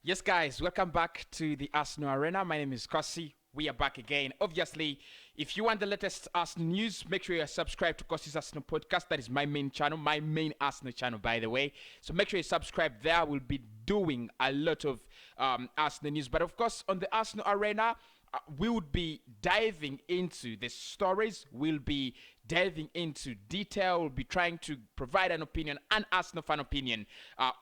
Yes, guys, welcome back to the Arsenal Arena. My name is Cossy. We are back again. Obviously, if you want the latest Arsenal news, make sure you're subscribed to Cossy's Arsenal podcast. That is my main channel, my main Arsenal channel, by the way. So make sure you subscribe there. We'll be doing a lot of Arsenal news. But of course, on the Arsenal Arena, we would be diving into the stories. We'll be diving into detail. We'll be trying to provide an opinion, an Arsenal fan opinion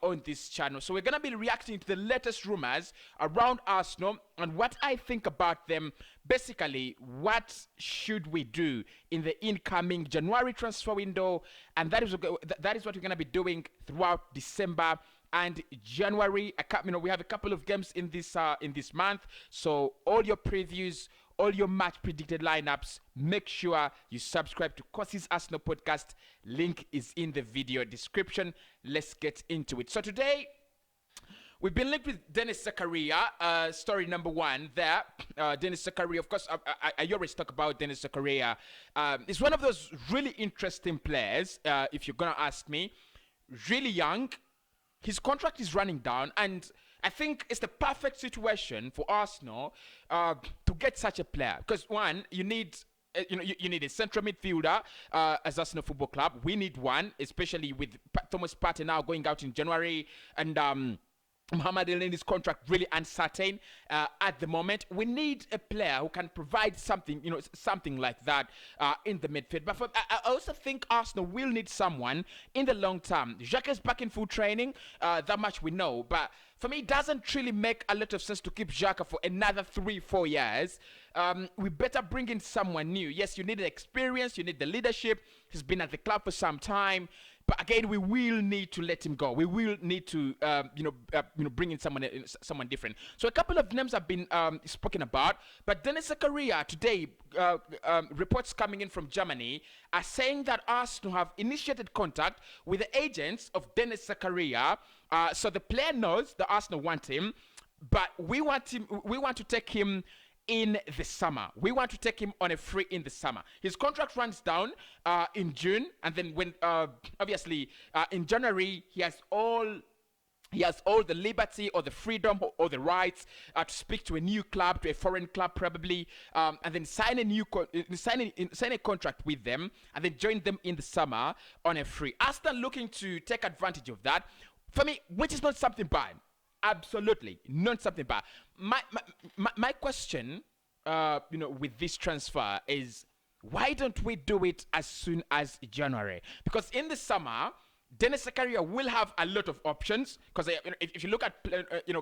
on this channel. So we're going to be reacting to the latest rumors around Arsenal and what I think about them. Basically, what should we do in the incoming January transfer window? And that is what we're going to be doing throughout December and January. We have a couple of games in this month, so all your previews, all your match predicted lineups, make sure you subscribe to Cossy's Arsenal podcast. Link is in the video description. Let's get into it. So today we've been linked with Dennis Zakaria. Story number one there. Dennis Zakaria, of course, I always talk about Dennis Zakaria. He's one of those really interesting players, if you're going to ask me. Really young. His contract is running down, and I think it's the perfect situation for Arsenal to get such a player. Because one, you need you need a central midfielder as Arsenal Football Club. We need one, especially with Thomas Partey now going out in January, and Mohamed Elneny's contract really uncertain at the moment. We need a player who can provide something, something like that in the midfield. But I also think Arsenal will need someone in the long term. Xhaka is back in full training, that much we know. But for me, it doesn't really make a lot of sense to keep Xhaka for another 3-4 years. We better bring in someone new. Yes, you need the experience, you need the leadership. He's been at the club for some time. But again, we will need to let him go. We will need to, bring in someone different. So a couple of names have been spoken about. But Dennis Zakaria today, reports coming in from Germany are saying that Arsenal have initiated contact with the agents of Dennis Zakaria. So the player knows that Arsenal want him, but we want to take him in the summer. We want to take him on a free in the summer. His contract runs down in June, and then when obviously in January he has all the liberty or the freedom or the rights to speak to a new club, to a foreign club probably, and then sign a contract with them, and then join them in the summer on a free. Arsenal looking to take advantage of that, for me, which is not something bad. Absolutely not something bad. My question, with this transfer is, why don't we do it as soon as January? Because in the summer, Dennis Zakaria will have a lot of options. Because if you look at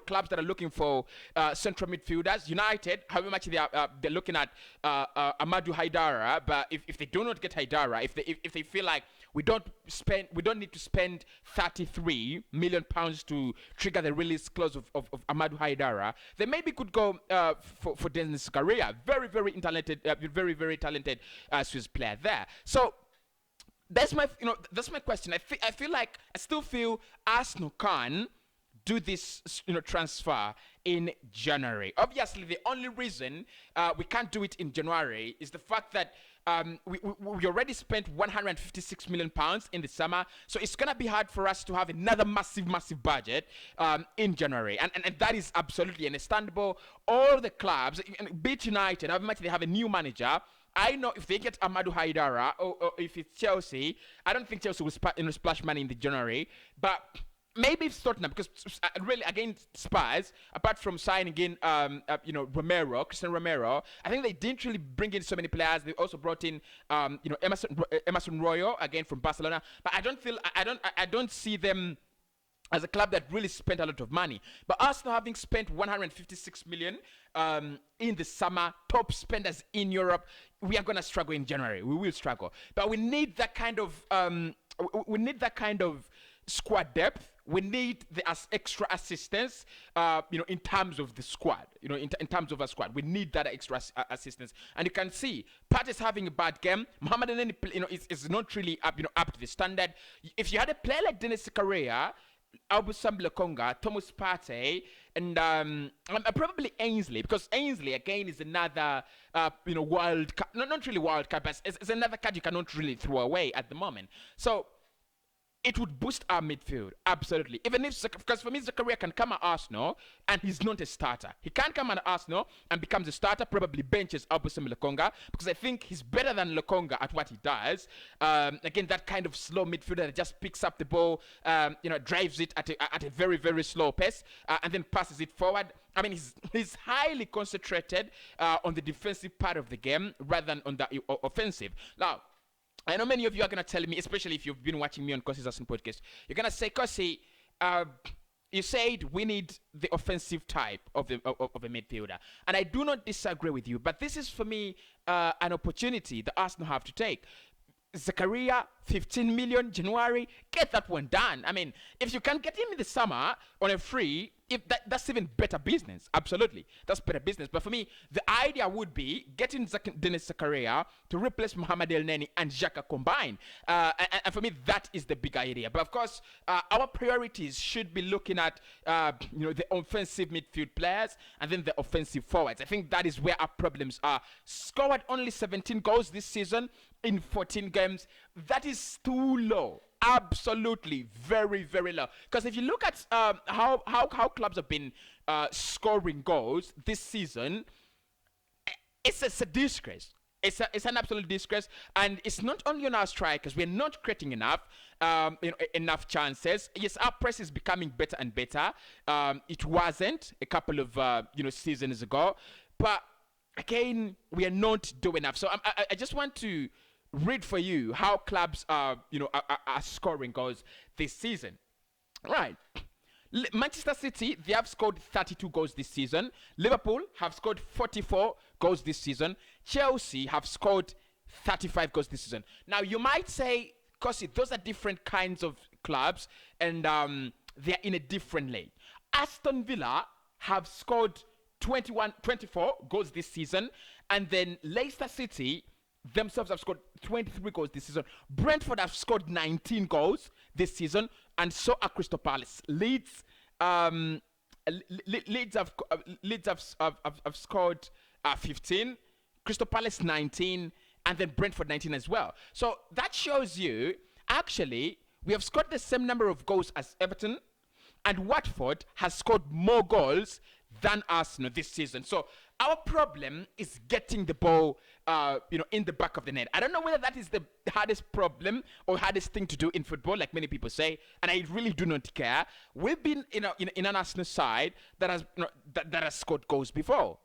clubs that are looking for central midfielders, United, however much they're looking at Amadou Haidara, but if they do not get Haidara, if they feel like we don't need to spend 33 million pounds to trigger the release clause of Amadou Haidara, they maybe could go for Dennis Zakaria, very very talented, very talented Swiss player there. So that's my question. I still feel Arsenal can do this transfer in January. Obviously, the only reason we can't do it in January is the fact that we already spent 156 million pounds in the summer, so it's gonna be hard for us to have another massive budget in January, and that is absolutely understandable. All the clubs, be it United, however much they have a new manager, I know if they get Amadou Haidara or if it's Chelsea, I don't think Chelsea will splash money in the January, but maybe it's Tottenham, because really against Spurs, apart from signing in Christian Romero, I think they didn't really bring in so many players. They also brought in Emerson Royal again from Barcelona, but I don't see them as a club that really spent a lot of money. But Arsenal, having spent 156 million in the summer, top spenders in Europe, we are going to struggle in January. We will struggle. But we need that kind of squad depth. We need the extra assistance, in terms of the squad. In terms of a squad, we need that extra assistance. And you can see, Pat is having a bad game. Mohamed Elneny, is not really up to the standard. If you had a player like Dennis Zakaria, Albusam Lekonga, Thomas Partey, and probably Ainsley, because Ainsley again is another wild card, not really wild card, but it's another card you cannot really throw away at the moment. So it would boost our midfield. Absolutely. Even if, because for me, Zakaria can come at Arsenal and he's not a starter. He can't come at Arsenal and becomes a starter, probably benches Abusim Lokonga, because I think he's better than Lokonga at what he does. Again, that kind of slow midfielder that just picks up the ball, drives it at a very, very slow pace, and then passes it forward. I mean, he's highly concentrated on the defensive part of the game rather than on the offensive. Now, I know many of you are going to tell me, especially if you've been watching me on Cossy's Arsenal podcast, you're going to say, Cossy, you said we need the offensive type of a midfielder. And I do not disagree with you, but this is for me an opportunity that Arsenal have to take. Zakaria, 15 million, January, get that one done. I mean, if you can get him in the summer on a free, if that's even better business. Absolutely, that's better business. But for me, the idea would be getting Dennis Zakaria to replace Mohamed El Neni and Xhaka combined. And for me, that is the big idea. But of course, our priorities should be looking at the offensive midfield players and then the offensive forwards. I think that is where our problems are. Scored only 17 goals this season in 14 games. That is too low. Absolutely, very, very low. Because if you look at how clubs have been scoring goals this season, it's a disgrace. It's an absolute disgrace, and it's not only on our strikers. We're not creating enough chances. Yes, our press is becoming better and better. It wasn't a couple of seasons ago, but again, we are not doing enough. So I just want to read for you how clubs are scoring goals this season. Right. Manchester City, they have scored 32 goals this season. Liverpool have scored 44 goals this season. Chelsea have scored 35 goals this season. Now, you might say, Cossy, those are different kinds of clubs, and they're in a different lane. Aston Villa have scored 24 goals this season, and then Leicester City themselves have scored 23 goals this season. Brentford have scored 19 goals this season, and so are Crystal Palace. Leeds have scored 15, Crystal Palace 19, and then Brentford 19 as well. So that shows you, actually, we have scored the same number of goals as Everton, and Watford has scored more goals than Arsenal this season. So our problem is getting the ball, in the back of the net. I don't know whether that is the hardest problem or hardest thing to do in football, like many people say, and I really do not care. We've been in an Arsenal side that has that has scored goals before.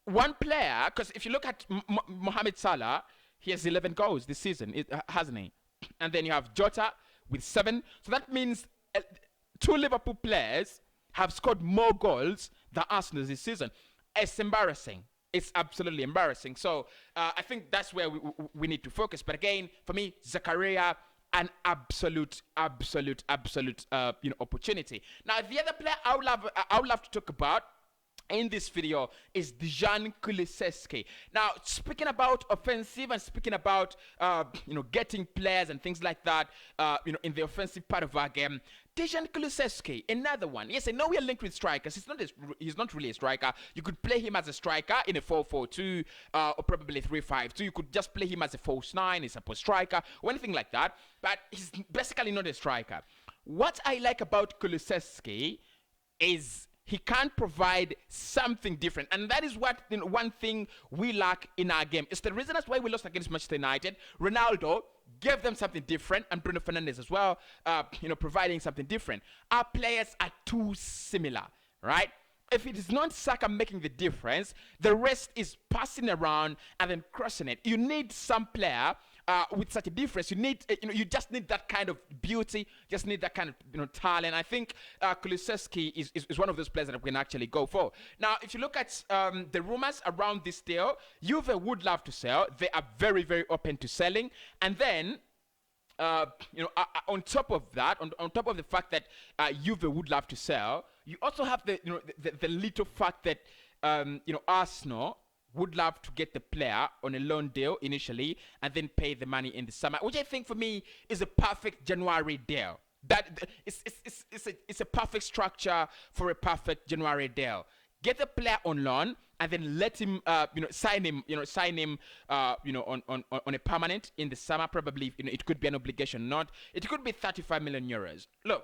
One player, because if you look at Mohamed Salah, he has 11 goals this season, hasn't he? And then you have Jota with 7. So that means 2 Liverpool players have scored more goals than Arsenal this season. It's embarrassing. It's absolutely embarrassing. So I think that's where we need to focus. But again, for me, Zakaria, an absolute opportunity. Now, the other player I would love to talk about in this video is Dejan Kulusevski. Now, speaking about offensive and speaking about getting players and things like that, in the offensive part of our game, Dejan Kulusevski, another one. Yes, I know we are linked with strikers. He's not really a striker. You could play him as a striker in a 4-4-2 or probably 3-5-2. You could just play him as a false 9, as a post striker, or anything like that. But he's basically not a striker. What I like about Kulusevski is he can provide something different, and that is what one thing we lack in our game. It's the reason that's why we lost against Manchester United. Ronaldo gave them something different, and Bruno Fernandes as well, providing something different. Our players are too similar, right? If it is not Saka making the difference, the rest is passing around and then crossing it. You need some player with such a difference. You need, you just need that kind of beauty, just need that kind of, talent. I think Kulusevski is one of those players that we can actually go for. Now, if you look at the rumors around this deal, Juve would love to sell. They are very, very open to selling. And then, on top of that, on top of the fact that Juve would love to sell, you also have the little fact that Arsenal would love to get the player on a loan deal initially and then pay the money in the summer, which I think for me is a perfect January deal. That it's a perfect structure for a perfect January deal. Get the player on loan and then let him, sign him, on a permanent in the summer. Probably, it could be an obligation, not. It could be 35 million euros. Look,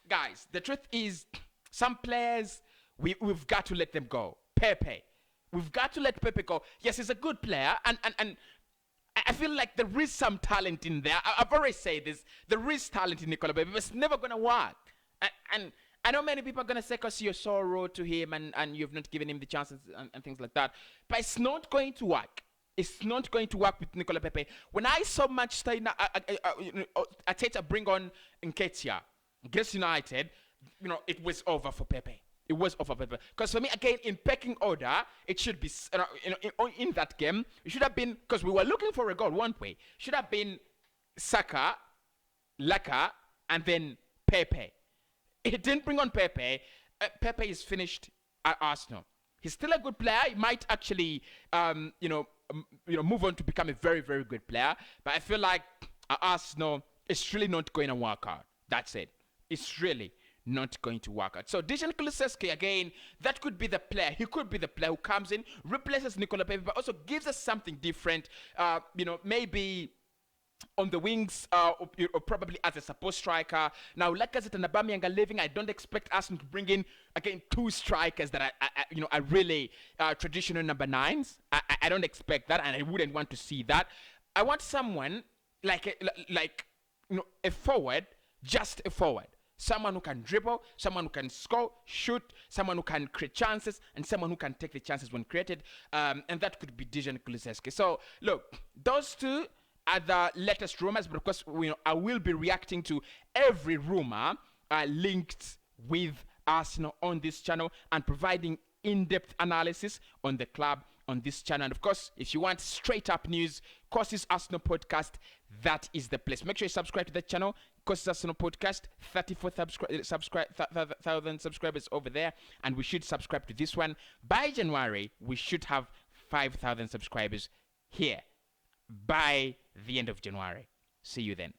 guys, the truth is, some players we've got to let them go. Pepe, we've got to let Pepe go. Yes, he's a good player, and I feel like there is some talent in there. I've already said this. There is talent in Nicola Pepe, but it's never gonna work. And I know many people are gonna say, "Cause you're so raw to him, and you've not given him the chances and things like that." But it's not going to work. It's not going to work with Nicola Pepe. When I saw Manchester Arteta bring on Nketiah against United, it was over for Pepe. It was over Pepe. Because for me, again, in pecking order, it should be, in that game, it should have been, because we were looking for a goal, weren't we? Should have been Saka, Laka, and then Pepe. It didn't bring on Pepe. Pepe is finished at Arsenal. He's still a good player. He might actually, move on to become a very, very good player. But I feel like at Arsenal, it's really not going to work out. That's it. It's really not going to work out. So Dejan Kulusevski, again, that could be the player. He could be the player who comes in, replaces Nicola Pepe, but also gives us something different. Maybe on the wings, or probably as a support striker. Now, Lacazette and Aubameyang are leaving. I don't expect Arsenal to bring in, again, two strikers that are really traditional number 9s. I don't expect that, and I wouldn't want to see that. I want someone like a forward, just a forward. Someone who can dribble, someone who can score, shoot, someone who can create chances, and someone who can take the chances when created. And that could be Dejan Kulusevski. So, look, those two are the latest rumors, but of course, I will be reacting to every rumor linked with Arsenal on this channel and providing in-depth analysis on the club on this channel. And of course, if you want straight up news, Cossy's Arsenal podcast, that is the place. Make sure you subscribe to the channel, Cossy's Arsenal podcast, 34,000 subscribers over there, and we should subscribe to this one. By January, we should have 5,000 subscribers here by the end of January. See you then.